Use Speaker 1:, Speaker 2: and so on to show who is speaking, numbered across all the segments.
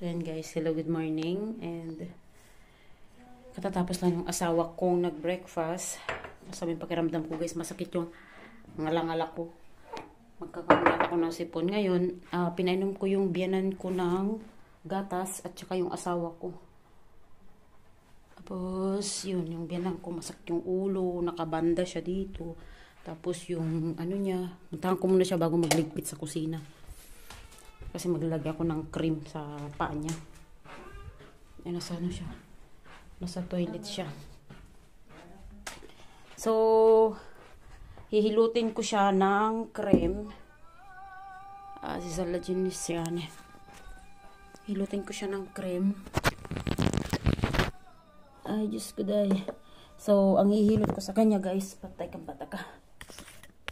Speaker 1: So yan guys, hello, good morning. And katatapos lang yung asawa kong nag-breakfast. Masaming pakiramdam ko guys, masakit yung ngalangala ko. Magkakamulat ako ng sipon. Ngayon, pinainom ko yung biyanan ko ng gatas at saka yung asawa ko. Tapos, yun, yung biyanan ko, masakit yung ulo, nakabanda siya dito. Tapos yung ano niya, puntahan ko muna siya bago magligpit sa kusina. Kasi maglalagay ako ng cream sa paa niya. Ay, nasa ano siya? Nasa toilet siya. So, hihilutin ko siya ng cream. Si Salaginis yan. Hilutin ko siya ng cream. Ay, Diyos ko dahi. So, ang hihilot ko sa kanya guys, patay kang pataka,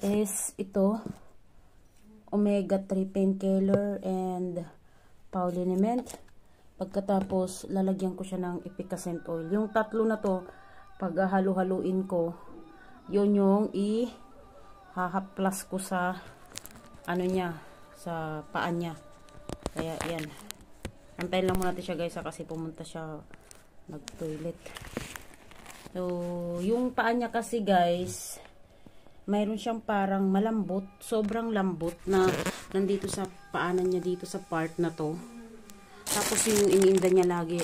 Speaker 1: is ito. Omega-3 painkiller and pauliniment. Pagkatapos, lalagyan ko siya ng efficacent oil. Yung tatlo na to, pag halu-haluin ko, yun yung ihahaplas ko sa ano niya, sa paa niya. Kaya yan. Antayin lang muna natin siya guys kasi pumunta siya nag-toilet. So, yung paa niya kasi guys, mayroon siyang parang malambot, sobrang lambot na nandito sa paanan niya, dito sa part na to. Tapos yung iniinda niya lagi.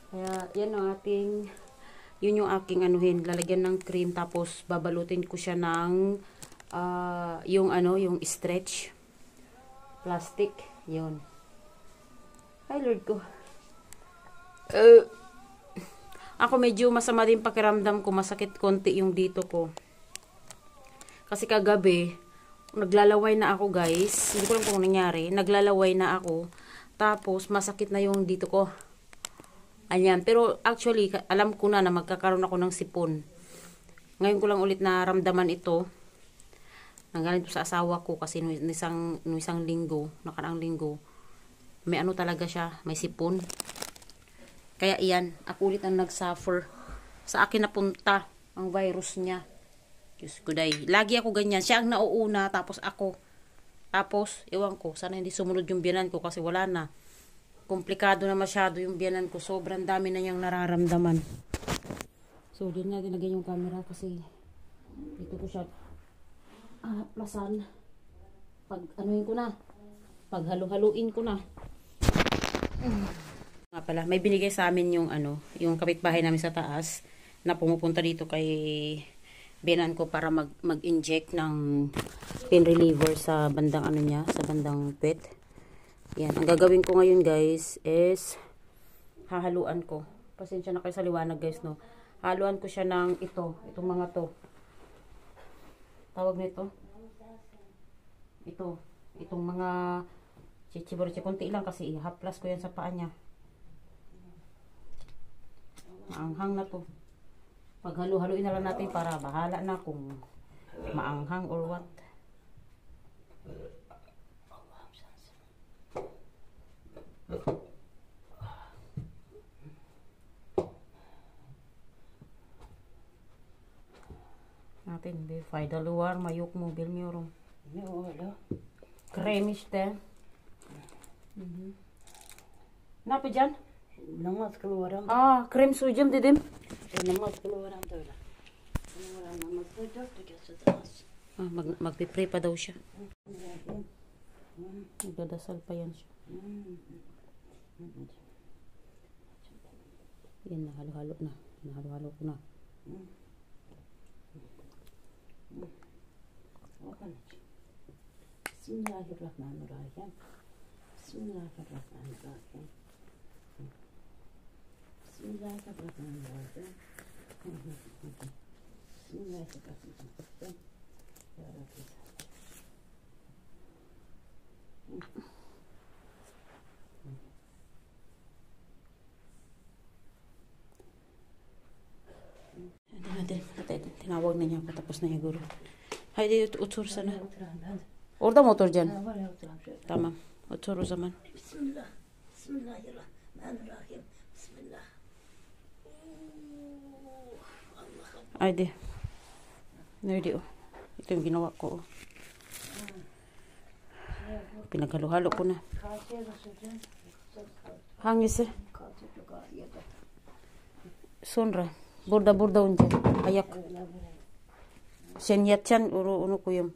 Speaker 1: Kaya yan ang ating, yun yung aking anuhin, lalagyan ng cream, tapos babalutin ko siya ng yung ano, yung stretch plastic, yun. Ay Lord ko. Ako medyo masama din pakiramdam ko, masakit konti yung dito ko. Kasi kagabi, naglalaway na ako guys. Hindi ko lang kung nangyari. Naglalaway na ako. Tapos, masakit na yung dito ko. Ayan. Pero actually, alam ko na magkakaroon ako ng sipon. Ngayon ko lang ulit naramdaman ito. Nanggaling sa asawa ko kasi nung isang linggo, nakaraang linggo, may ano talaga siya, may sipon. Kaya iyan, ako ulit ang nagsuffer. Sa akin napunta ang virus niya. Diyos ko day. Lagi ako ganyan. Siya ang nauuna, tapos ako. Tapos, ewan ko, sana hindi sumunod yung biyanan ko kasi wala na. Komplikado na masyado yung biyanan ko. Sobrang dami na niyang nararamdaman. So, doon natin lagay yung camera kasi dito ko siya plasan. Pag anuin ko na. Pag halu-haluin ko na. Nga pala, may binigay sa amin yung ano, yung kapitbahay namin sa taas na pumupunta dito kay biyanan ko para mag-inject ng pain reliever sa bandang ano niya, sa bandang pet. Yan, ang gagawin ko ngayon guys is hahaluan ko. Pasensya na kayo sa liwanag guys, no. Haluan ko siya ng itong mga to. Tawag nito. Itong mga chichiboriche, konti lang kasi ihaplas ko yan sa paa niya. Maanghang na to. Pag halu-haluin na lang natin para bahala na kung maanghang or what. Natin, fayda luar, mayuk mobil miyorum. Kremish te. Napa dyan?
Speaker 2: Namaz keluaran.
Speaker 1: Krem sujum dedim.
Speaker 2: Namaz keluaran böyle. Namaz koyacak da geçeceğiz.
Speaker 1: Magpipray pa daw siya. Nagdadasal pa yan siya. Yan, nahalo-halo na. Nahalo-halo ko na.
Speaker 2: Bismillahirrahmanirrahim. Bismillahirrahmanirrahim. Bismillahirrahmanirrahim. Bismillahirrahmanirrahim. Ya Rabbi. Tinawag na niya patapos na yung guru. Haydi otur sana. Orada mı oturacaksın? Tamam. Otur o zaman. Bismillah. Bismillahirrahmanirrahim. Bismillah.
Speaker 1: Haydi. Nerede o? Ito yung ginawa ko.
Speaker 2: Pinaghalo-halo ko na. Hangis eh. Sonra. Burada önce. Ayak. Sen yatacaksın. Onu koyayım.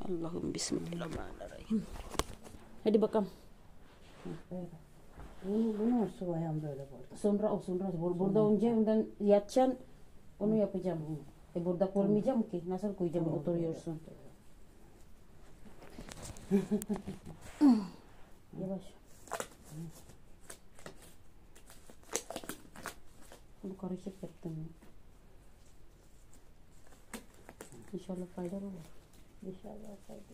Speaker 2: Allah'ım bismillahirrahmanirrahim. Hadi bakalım.
Speaker 3: Bunu soğuyan böyle burada.
Speaker 2: Sonra. Burada önce ondan yatacaksın. Onu yapacağım. Burada koymayacağım ki. Nasıl koyacağım? Oturuyorsun. Yavaş. Bunu karışık yaptım. İnşallah faydalı olur.
Speaker 3: İnşallah faydalı.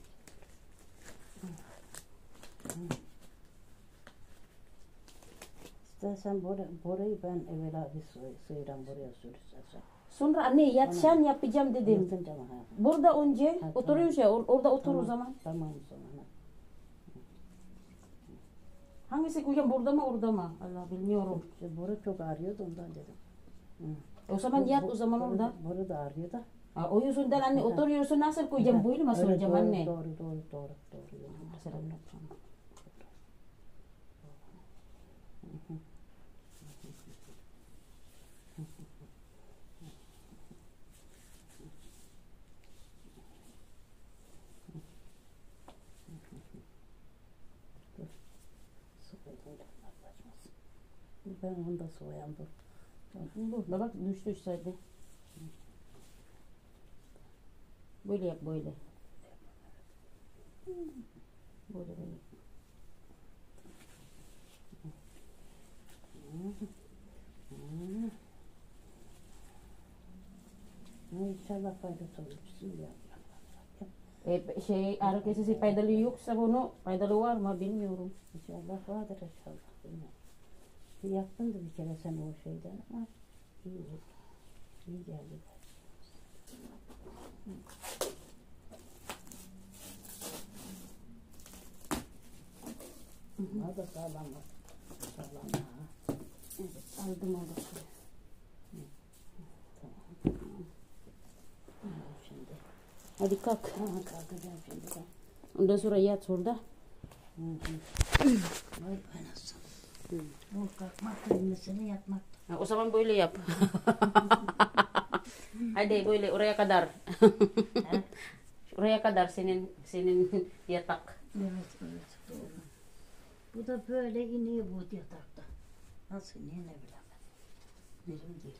Speaker 3: İstersen borayı ben evvela bir sıyıran buraya sürürsen.
Speaker 2: Sonra anne yatacaksın yapacağım dedim.
Speaker 3: Yatınca mı?
Speaker 2: Burada önce
Speaker 3: Ha,
Speaker 2: oturuyoruz ya orada otur
Speaker 3: Tamam.
Speaker 2: o zaman.
Speaker 3: Tamam o zaman.
Speaker 2: Hangisi koyacağım burada mı orada mı? Allah bilmiyorum.
Speaker 3: İşte bora çok ağrıyordu ondan dedim.
Speaker 2: O zaman yat o zaman
Speaker 3: Bora-
Speaker 2: orada.
Speaker 3: Bora da ağrıyor da.
Speaker 2: Ha, o yüzden anne oturuyorsun nasıl koyacağım böyle mi
Speaker 3: Öyle
Speaker 2: soracağım
Speaker 3: doğru,
Speaker 2: anne?
Speaker 3: Doğru.
Speaker 2: Mesela ne yapacağım?
Speaker 3: Ben onu da soğuyan dur.
Speaker 2: Burada bak düştü saydı. Böyle yap böyle. Böyle.
Speaker 3: İnşallah faydası olur. Bismillah.
Speaker 2: Ağrı kesesi faydalı yoksa bunu faydalı var mı bilmiyorum.
Speaker 3: İnşallah vardır inşallah. Bilmem. Yaptın da bir kere sen o şeyden ama iyi oldu. İyi geldi. O da sağlam var. Sağlam ha.
Speaker 2: Evet, aldım onu.
Speaker 3: Şimdi.
Speaker 2: Hadi kalk.
Speaker 3: Kalkacağım şimdi de.
Speaker 2: Ondan sonra yat orada.
Speaker 3: Vay anasını. Bu kalkmak da ilmesine yatmak da.
Speaker 2: Ha, o zaman böyle yap. Hadi böyle oraya kadar. Oraya kadar senin yatak.
Speaker 3: Evet. Doğru. Bu da böyle iniyor bu yatakta. Nasıl iniyor ne bilemem. Nerim geliyor.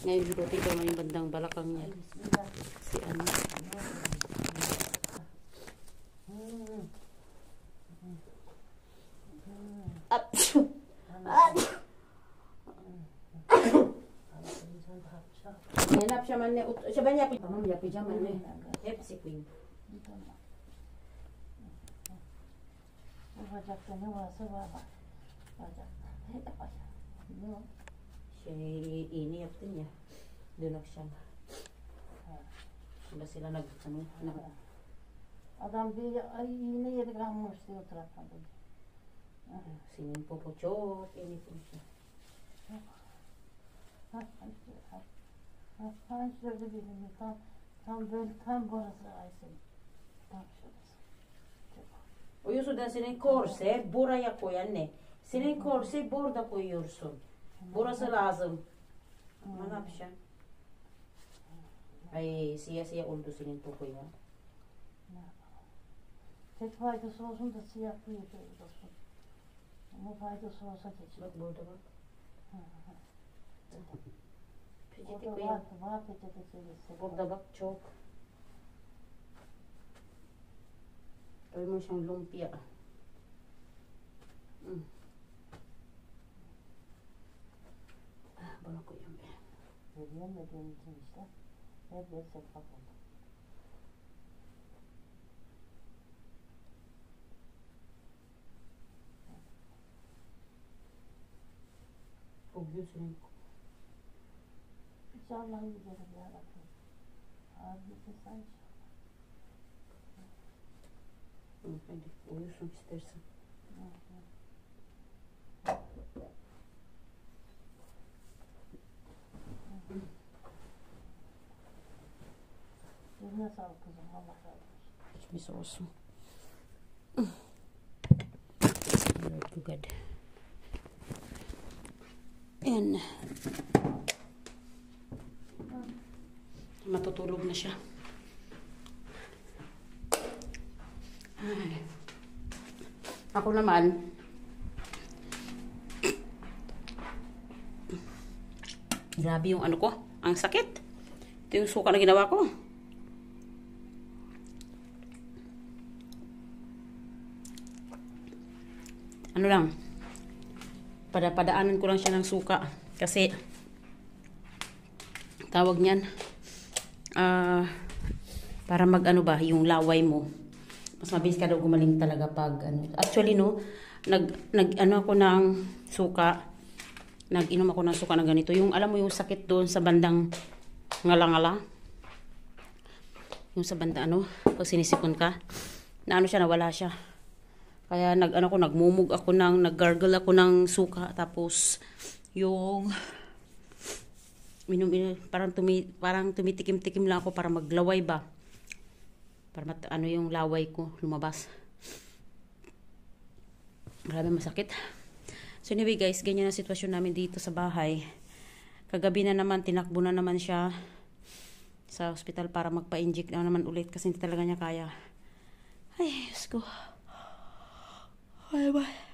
Speaker 2: Ngayon dito tingnan mo yung bandang balakang niya.
Speaker 3: Bismillah.
Speaker 2: Si ano. At. Yanap siya man niya. Siya ba niya? Tamam niya pijama niya. Hepsi queen.
Speaker 3: Tamam. Bu bacakta ne varsa var bak. Bacakta. Hep bacak. Ne o?
Speaker 2: Ini yaptın ya. Dün akşam. Şimdi sila nag
Speaker 3: Adam bir ay iğne yeri kalmış diyor taraftan.
Speaker 2: Sinin popo çok ini po siya.
Speaker 3: Tam şurada bilmiyorum. Tam böyle tam burası Ayşe. Tam şurası.
Speaker 2: O yüzden senin korse buraya koy anne. Senin korse burada koyuyorsun. Burası lazım. Ne yapacaksın? Ay siyah oldu senin popo ya.
Speaker 3: Tek faydası olsun da siyah bir olsun. Ama faydası olsa geçin.
Speaker 2: Bak burada bak.
Speaker 3: O
Speaker 2: Peçete
Speaker 3: da
Speaker 2: koyayım.
Speaker 3: var peçetesi.
Speaker 2: Burada bak çok. Gawin mo siyang lumpia. Bala ko yan be.
Speaker 3: Veremediğim için işte. Hep destek bakıldı.
Speaker 2: Huwag
Speaker 3: İnşallah iyi gelir ya Rabbim. Ağzınızı sen
Speaker 2: Hadi uyusun istersen.
Speaker 1: Bisoso. Lord ko God. Ayan. Matutulog na siya. Ay. Ako naman, grabe yung ano ko, ang sakit. Ito yung suka na ginawa ko. Ano lang, padaanan ko lang siya ng suka. Kasi, tawag niyan, para mag ano ba, yung laway mo. Mas mabilis ka daw gumaling talaga pag ano. Actually no, ano ako ng suka. Nag-inom ako ng suka na ganito. Yung alam mo yung sakit doon sa bandang ngala-ngala. Yung sa banda ano, pag sinisipon ka. Na ano siya, nawala siya. Kaya nagmumug ako nag-gargle ako ng suka. Tapos yung parang tumitikim-tikim lang ako para maglaway ba. Para ano yung laway ko lumabas. Marami masakit. So anyway guys, ganyan ang sitwasyon namin dito sa bahay. Kagabi na naman, tinakbo na naman siya sa hospital para magpa-inject na naman ulit kasi hindi talaga niya kaya. Ay, Diyos ko. Ay, bye.